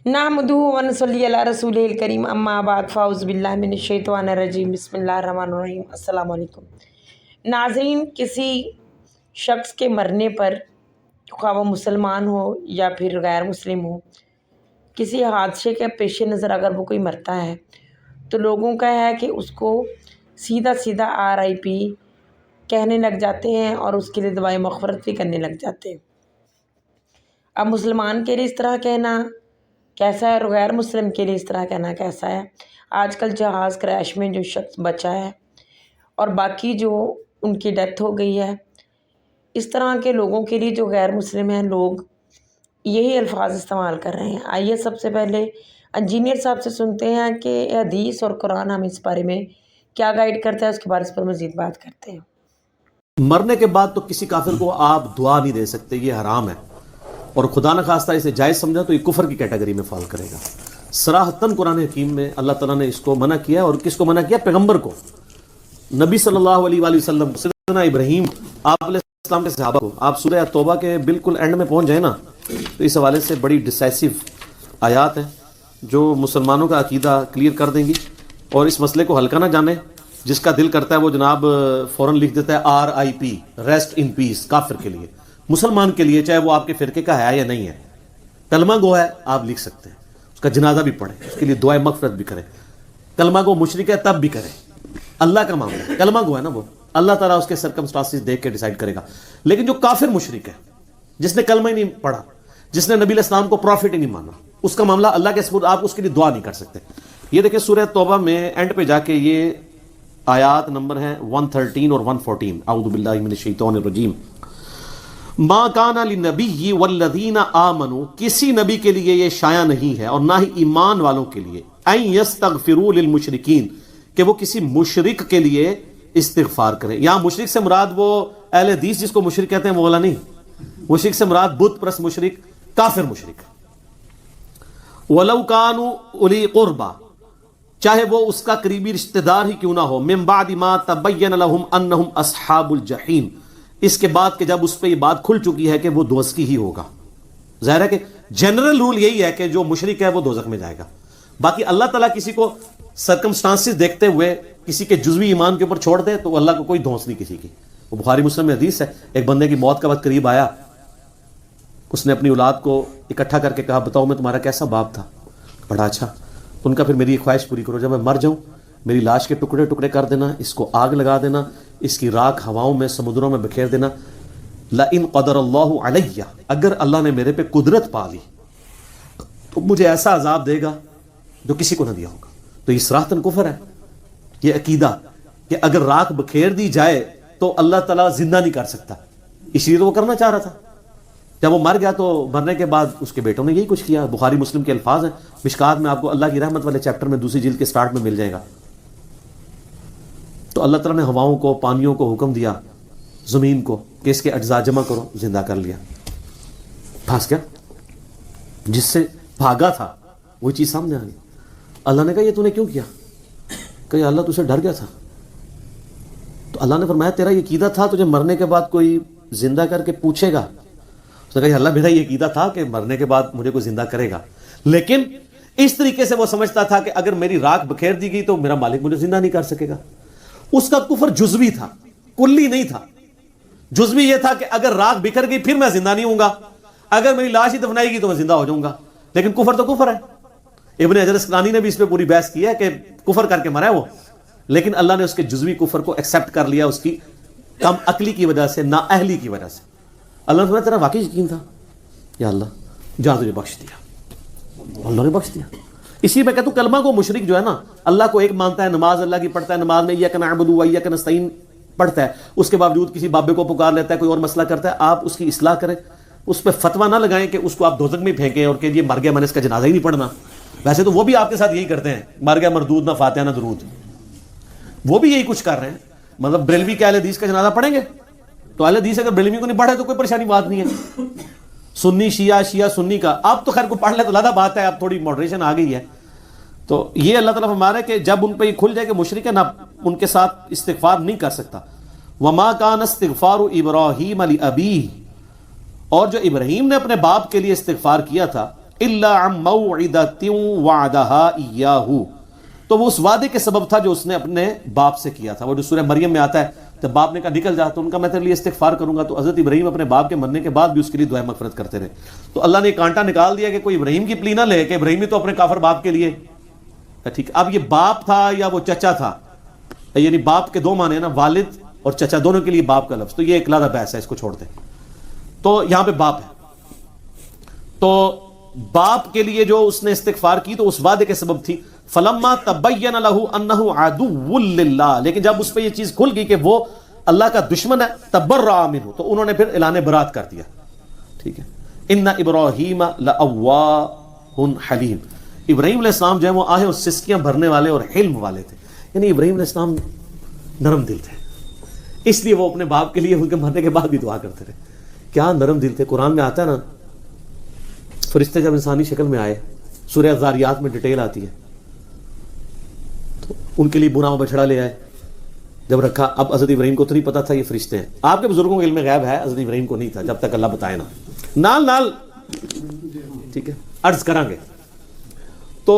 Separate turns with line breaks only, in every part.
नहमदुहु व नसल्ली अला रसूलिल करीम अम्मा बाद फ़ाउज़ु बिल्लाहि मिनश शैतानिर रजीम बिस्मिल्लाहिर रहमानिर रहीम अस्सलामु अलैकुम। नाज़रीन, किसी शख्स के मरने पर, ख़्वाह वो मुसलमान हो या फिर गैर मुस्लिम हो, किसी हादसे के पेश नज़र अगर वो कोई मरता है तो लोगों का है कि उसको सीधा सीधा RIP कहने लग जाते हैं और उसके लिए दुआए मग़फ़िरत भी करने लग जाते हैं। अब मुसलमान के लिए इस तरह कहना कैसा है और गैर मुस्लिम के लिए इस तरह कहना कैसा है। आजकल जहाज़ क्रैश में जो शख्स बचा है और बाकी जो उनकी डेथ हो गई है, इस तरह के लोगों के लिए जो गैर मुस्लिम हैं, लोग यही अल्फाज इस्तेमाल कर रहे हैं। आइए सबसे पहले इंजीनियर साहब से सुनते हैं कि हदीस और कुरान हम इस बारे में क्या गाइड करता है, उसके बाद इस पर मज़ीद बात करते हैं।
मरने के बाद तो किसी काफिर को आप दुआ नहीं दे सकते, ये हराम है, और खुदा न खास्ता इसे जायज़ समझा तो ये कुफर की कैटेगरी में फॉल करेगा। सराहतन कुरान हकीम में अल्लाह ताला ने इसको मना किया है। और किसको मना किया? पैगंबर को, नबी सल्लल्लाहु अलैहि वसल्लम, सैयदना इब्राहीम आप अलैहिस्सलाम के सहाबा को। आप सूरह तौबा के बिल्कुल एंड में पहुंच जाए ना, तो इस हवाले से बड़ी डिसाइसिव आयात है जो मुसलमानों का अकीदा क्लियर कर देंगी। और इस मसले को हल्का ना जाने, जिसका दिल करता है वो जनाब फ़ौरन लिख देता है RIP, रेस्ट इन पीस, काफिर के लिए। मुसलमान के लिए, चाहे वो आपके फिरके का है या नहीं है, कलमा गो है, आप लिख सकते हैं, उसका जनाजा भी पढ़े, उसके लिए दुआए मग़फ़िरत भी करें। कलमा गो मुशरिक है तब भी करें, अल्लाह का मामला है, कलमा गो है ना, वो अल्लाह ताला उसके सर्कमस्टांसेस देख के डिसाइड करेगा। लेकिन जो काफिर मुशरिक है, जिसने कलमा ही नहीं पढ़ा, जिसने नबी अलैहिस्सलाम को प्रॉफिट ही नहीं माना, उसका मामला अल्लाह के सपुर्द, आप उसके लिए दुआ नहीं कर सकते। ये देखिए सूरह तौबा में एंड पे जाके ये आयात नंबर है 113 और 114। औज़ु बिल्लाहि मिनश शैतानिर रजीम। मा काना लिन्नबिय्यि वल्लज़ीना आमनू, किसी नबी के लिए ये शाया नहीं है और ना ही ईमान वालों के लिए, अन यस्तगफिरू लिल मुशरिकीन, कि वो किसी मुशरिक के लिए इस्तिगफार करें। यहाँ मुशरिक से मुराद वो अहले हदीस जिसको मुशरिक कहते हैं वो वाला नहीं। मुशरिक से मुराद बुत परस्त मुशरिक, काफिर मुशरिक। वलौ कानू उली कुर्बा, चाहे वो उसका करीबी रिश्तेदार ही क्यों ना हो, मिन बादि मा तबय्यन लहुम अन्नहुम अस्हाबुल जहीम, इसके बाद कि जब उस पर यह बात खुल चुकी है कि वो दोज़खी ही होगा। ज़ाहिर है कि जनरल रूल यही है कि जो मुशरिक है वो दोज़ख में जाएगा। बाकी अल्लाह ताला किसी को सर्कमस्टांसेस देखते हुए किसी के जुज़वी ईमान के ऊपर छोड़ दे तो अल्लाह को कोई धौंस नहीं किसी की। वो बुखारी मुस्लिम में हदीस है, एक बंदे की मौत का वक्त करीब आया, उसने अपनी औलाद को इकट्ठा करके कहा, बताओ मैं तुम्हारा कैसा बाप था? बड़ा अच्छा। उनका फिर मेरी ख्वाहिश पूरी करो, जब मैं मर जाऊं मेरी लाश के टुकड़े टुकड़े कर देना, इसको आग लगा देना, इसकी राख हवाओं में समुद्रों में बिखेर देना। ला इन क़दरल्लाहु अलैया, अगर अल्लाह ने मेरे पे कुदरत पा ली तो मुझे ऐसा अजाब देगा जो किसी को ना दिया होगा। तो ये सराहतन कुफर है, ये अकीदा कि अगर राख बखेर दी जाए तो अल्लाह ताला जिंदा नहीं कर सकता। इसलिए तो वो करना चाह रहा था। जब वो मर गया तो मरने के बाद उसके बेटों ने यही कुछ किया। बुखारी मुस्लिम के अल्फाज हैं, मिशकात में आपको अल्लाह की रहमत वाले चैप्टर में दूसरी जिल्द के स्टार्ट में मिल जाएगा। तो अल्लाह ताला ने हवाओं को, पानियों को हुक्म दिया, ज़मीन को, कि इसके अज्जा जमा करो, जिंदा कर लिया। फंस गया, जिससे भागा था वही चीज़ सामने आ गई। अल्लाह ने कहा ये तूने क्यों किया? कहा अल्लाह तुझसे डर गया था। तो अल्लाह ने फरमाया तेरा ये कीदा था, तुझे मरने के बाद कोई जिंदा करके पूछेगा। उसने कहा अल्लाह मेरा ये कीदा था कि मरने के बाद मुझे कोई जिंदा करेगा, लेकिन इस तरीके से वो समझता था कि अगर मेरी राख बखेर दी गई तो मेरा मालिक मुझे जिंदा नहीं कर सकेगा। उसका कुफर जुज़वी था, कुल्ली नहीं था। जुज़वी ये था कि अगर राख बिखर गई फिर मैं जिंदा नहीं हूंगा, अगर मेरी लाश ही दफनाएगी तो मैं जिंदा हो जाऊंगा। लेकिन कुफर तो कुफर है। इब्न हजर अस्क़लानी ने भी इस पे पूरी बहस की है कि कुफर करके मरा है वो, लेकिन अल्लाह ने उसके जुज़वी कुफर को एक्सेप्ट कर लिया, उसकी कम अकली की वजह से, ना अहली की वजह से। अल्लाह ने तेरा वाकई यकीन था, या अल्लाह जहाँ तुझे बख्श दिया, अल्लाह ने बख्श दिया। इसी में कहता हूं कलमा को मुशरिक जो है ना, अल्लाह को एक मानता है, नमाज अल्लाह की पढ़ता है, नमाज में इय्याका नअबुदु व इय्याका नस्तईन पढ़ता है, उसके बावजूद किसी बाबे को पुकार लेता है, कोई और मसला करता है, आप उसकी इस्लाह करें, उस पर फतवा ना लगाएं कि उसको आप दोज़ख में फेंकें और कहिए मर गया मैंने इसका जनाजा ही नहीं पढ़ना। वैसे तो वो भी आपके साथ यही करते हैं, मर गया मरदूद, ना फातिहा ना दुरूद, वो भी यही कुछ कर रहे हैं। मतलब बरेलवी के अहले हदीस का जनाजा पढ़ेंगे तो अहले हदीस अगर बरेलवी को नहीं पढ़े तो कोई परेशानी बात नहीं है। सुन्नी शिया, शिया सुन्नी का, आप तो खैर को पढ़ ले तो ज़्यादा बात है, अब थोड़ी मॉडरेशन आ गई है। तो ये अल्लाह ताला फरमा रहा है कि जब उन पर ये खुल जाए कि मुशरिक है ना, उनके साथ इस्तिगफार नहीं कर सकता। वमा कान इस्तिगफारु इब्राहीम अली अबी, और जो इब्राहीम ने अपने बाप के लिए इस्तिगफार किया था, الا عن موعدۃ وعدها ایاہ، تو وہ اس وعدے کے سبب تھا جو اس نے اپنے باپ سے کیا تھا۔ وہ جو سورہ مریم میں آتا ہے، جب باپ نے کہا نکل جا تو ان کا میں تیرے لیے استغفار کروں گا، تو حضرت ابراہیم اپنے باپ کے مرنے کے بعد بھی اس کے لیے دعائیں مغفرت کرتے رہے۔ تو اللہ نے کانٹا نکال دیا کہ کوئی ابراہیم کی پلی نہ لے کہ ابراہیم نے تو اپنے کافر باپ کے لیے، ٹھیک۔ اب یہ باپ تھا یا وہ چچا تھا، یعنی باپ کے دو معنی ہیں نا، والد اور چچا دونوں کے لیے باپ کا لفظ، تو یہ ایک علیحدہ بحث ہے، اس کو چھوڑ دیں۔ تو یہاں پہ باپ ہے، تو باپ کے لیے جو اس نے استغفار کی تو اس وعدے کے سبب تھی۔ فلما تبین لہ انہ عدو للہ، لیکن جب اس پہ یہ چیز کھل گئی کہ وہ اللہ کا دشمن ہے، تبرأ منہ، تو انہوں نے پھر اعلان برات کر دیا، ٹھیک ہے۔ ان ابراہیم لأواہ حلیم، ابراہیم علیہ السلام جو ہے وہ آہیں اور سسکیاں بھرنے والے اور حلم والے تھے، یعنی ابراہیم علیہ السلام نرم دل تھے، اس لیے وہ اپنے باپ کے لیے ان کے مرنے کے بعد بھی دعا کرتے رہے۔ کیا نرم دل تھے۔ قرآن میں آتا ہے نا، فرشتے جب انسانی شکل میں آئے، سورہ ذاریات میں ڈیٹیل آتی ہے، تو ان کے لیے بنا بچڑا لے آئے، جب رکھا، اب حضرت ابراہیم کو تو نہیں پتا تھا یہ فرشتے ہیں، آپ کے بزرگوں کے علم غیب ہے، حضرت ابراہیم کو نہیں تھا جب تک اللہ بتائے نا، نال نال ٹھیک ہے عرض کریں گے۔ تو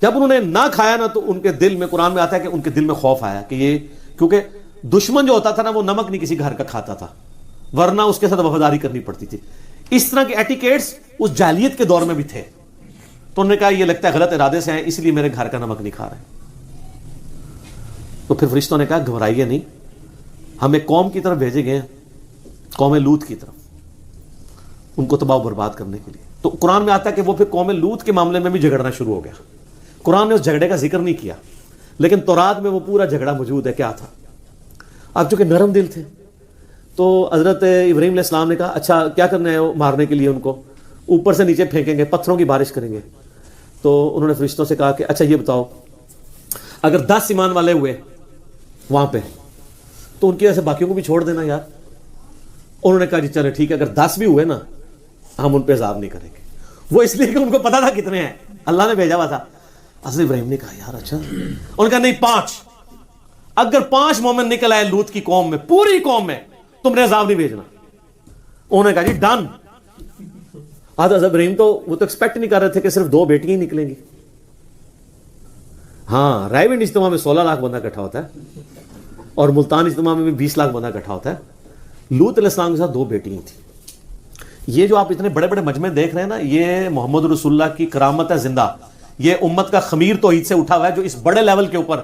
جب انہوں نے نہ کھایا نا، تو ان کے دل میں، قرآن میں آتا ہے کہ ان کے دل میں خوف آیا کہ یہ، کیونکہ دشمن جو ہوتا تھا نا وہ نمک نہیں کسی گھر کا کھاتا تھا، ورنہ اس کے ساتھ وفاداری کرنی پڑتی تھی۔ اس طرح کے ایٹیکیٹس اس جاہلیت کے دور میں بھی تھے، تو انہوں نے کہا یہ لگتا ہے غلط ارادے سے ہیں، اس لیے میرے گھر کا نمک نہیں کھا رہے۔ تو پھر فرشتوں نے کہا گھبرائیے نہیں، ہم ایک قوم کی طرف بھیجے گئے ہیں، قوم لوط کی طرف، ان کو تباہ و برباد کرنے کے لیے۔ تو قرآن میں آتا ہے کہ وہ پھر قوم لوط کے معاملے میں بھی جھگڑنا شروع ہو گیا۔ قرآن نے اس جھگڑے کا ذکر نہیں کیا، لیکن تورات میں وہ پورا جھگڑا موجود ہے، کیا تھا۔ اب چونکہ نرم دل تھے تو حضرت ابراہیم علیہ السلام نے کہا اچھا کیا کرنا ہے مارنے کے لیے، ان کو اوپر سے نیچے پھینکیں گے، پتھروں کی بارش کریں گے۔ تو انہوں نے فرشتوں سے کہا کہ اچھا یہ بتاؤ، اگر 10 ایمان والے ہوئے وہاں پہ تو ان کی وجہ سے باقیوں کو بھی چھوڑ دینا یار۔ انہوں نے کہا جی چلے ٹھیک ہے، اگر 10 بھی ہوئے نا ہم ان پہ عذاب نہیں کریں گے۔ وہ اس لیے کہ ان کو پتا تھا کتنے ہیں، اللہ نے بھیجا ہوا تھا۔ حضرت ابراہیم نے کہا یار اچھا، انہوں نے کہا نہیں 5، اگر 5 مومن نکل آئے لوط کی قوم میں، پوری قوم میں، تم نے عذاب نہیں بھیجنا۔ انہوں نے کہا جی ڈن۔ حضرت ابراہیم تو وہ تو ایکسپیکٹ نہیں کر رہے تھے کہ صرف 2 بیٹیاں ہی نکلیں گی۔ ہاں، رائے ونڈ اجتماع میں 16 لاکھ بندہ اکٹھا ہوتا ہے، اور ملتان اجتماع میں بھی 20 لاکھ بندہ اکٹھا ہوتا ہے۔ لوط علیہ السلام کے ساتھ 2 بیٹیاں تھیں۔ یہ جو آپ اتنے بڑے بڑے مجمع دیکھ رہے ہیں نا، یہ محمد رسول اللہ کی کرامت ہے زندہ، یہ امت کا خمیر توحید سے اٹھا ہوا ہے، جو اس بڑے لیول کے اوپر،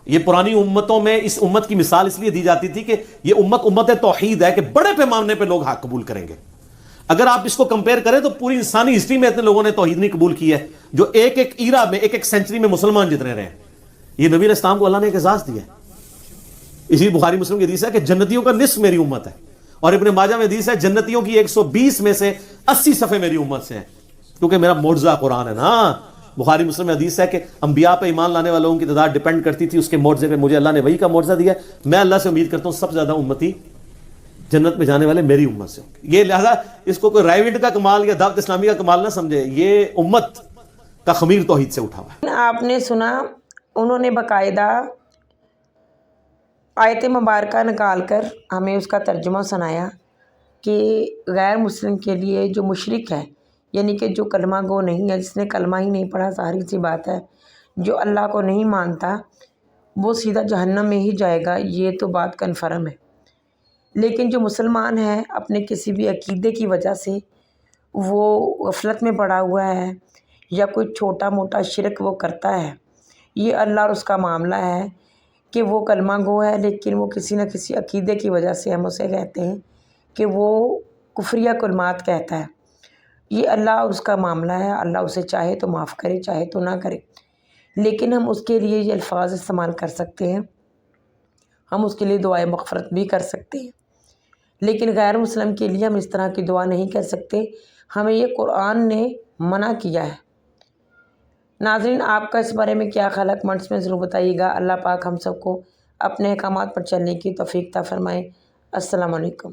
یہ پرانی امتوں میں اس امت کی مثال اس لیے دی جاتی تھی کہ یہ امت توحید ہے، کہ بڑے پیمانے پہ لوگ حق قبول کریں گے۔ اگر آپ اس کو کمپیئر کریں تو پوری انسانی ہسٹری میں اتنے لوگوں نے توحید نہیں قبول کی ہے، جو ایک ایک ایرا میں، ایک ایک سینچری میں مسلمان جتنے رہے ہیں۔ یہ نبی علیہ السلام کو اللہ نے ایک اعزاز دیا ہے۔ اسی بخاری مسلم کی حدیث ہے کہ جنتیوں کا نصف میری امت ہے، اور ابن ماجہ میں حدیث ہے جنتیوں کی 120 میں سے 80 صفحے میری امت سے ہیں، کیونکہ میرا معجزہ قرآن ہے نا۔ بخاری مسلم میں حدیث ہے کہ انبیاء پہ ایمان لانے والوں کی تعداد ڈیپینڈ کرتی تھی اس کے معجزے پہ۔ مجھے اللہ نے وہی کا معجزہ دیا ہے، میں اللہ سے امید کرتا ہوں سب سے زیادہ امتی جنت میں جانے والے میری امت سے ہوں گے۔ یہ لہذا اس کو کوئی رائیوٹ کا کمال یا دعوت اسلامی کا کمال نہ سمجھے، یہ امت کا خمیر توحید سے اٹھا ہوا ہے۔
آپ نے سنا، انہوں نے باقاعدہ آیت مبارکہ نکال کر ہمیں اس کا ترجمہ سنایا کہ غیر مسلم کے لیے جو مشرک ہے، یعنی کہ جو کلمہ گو نہیں ہے، جس نے کلمہ ہی نہیں پڑھا، ظاہر سی بات ہے، جو اللہ کو نہیں مانتا وہ سیدھا جہنم میں ہی جائے گا، یہ تو بات کنفرم ہے۔ لیکن جو مسلمان ہے، اپنے کسی بھی عقیدے کی وجہ سے وہ غفلت میں پڑا ہوا ہے یا کوئی چھوٹا موٹا شرک وہ کرتا ہے، یہ اللہ اور اس کا معاملہ ہے کہ وہ کلمہ گو ہے، لیکن وہ کسی نہ کسی عقیدے کی وجہ سے ہم اسے کہتے ہیں کہ وہ کفریہ کلمات کہتا ہے۔ یہ اللہ اور اس کا معاملہ ہے، اللہ اسے چاہے تو معاف کرے، چاہے تو نہ کرے، لیکن ہم اس کے لیے یہ الفاظ استعمال کر سکتے ہیں، ہم اس کے لیے دعائے مغفرت بھی کر سکتے ہیں، لیکن غیر مسلم کے لیے ہم اس طرح کی دعا نہیں کر سکتے، ہمیں یہ قرآن نے منع کیا ہے۔ ناظرین، آپ کا اس بارے میں کیا خیال ہے؟ کمنٹس میں ضرور بتائیے گا۔ اللہ پاک ہم سب کو اپنے احکامات پر چلنے کی توفیق عطا فرمائے۔ السلام علیکم۔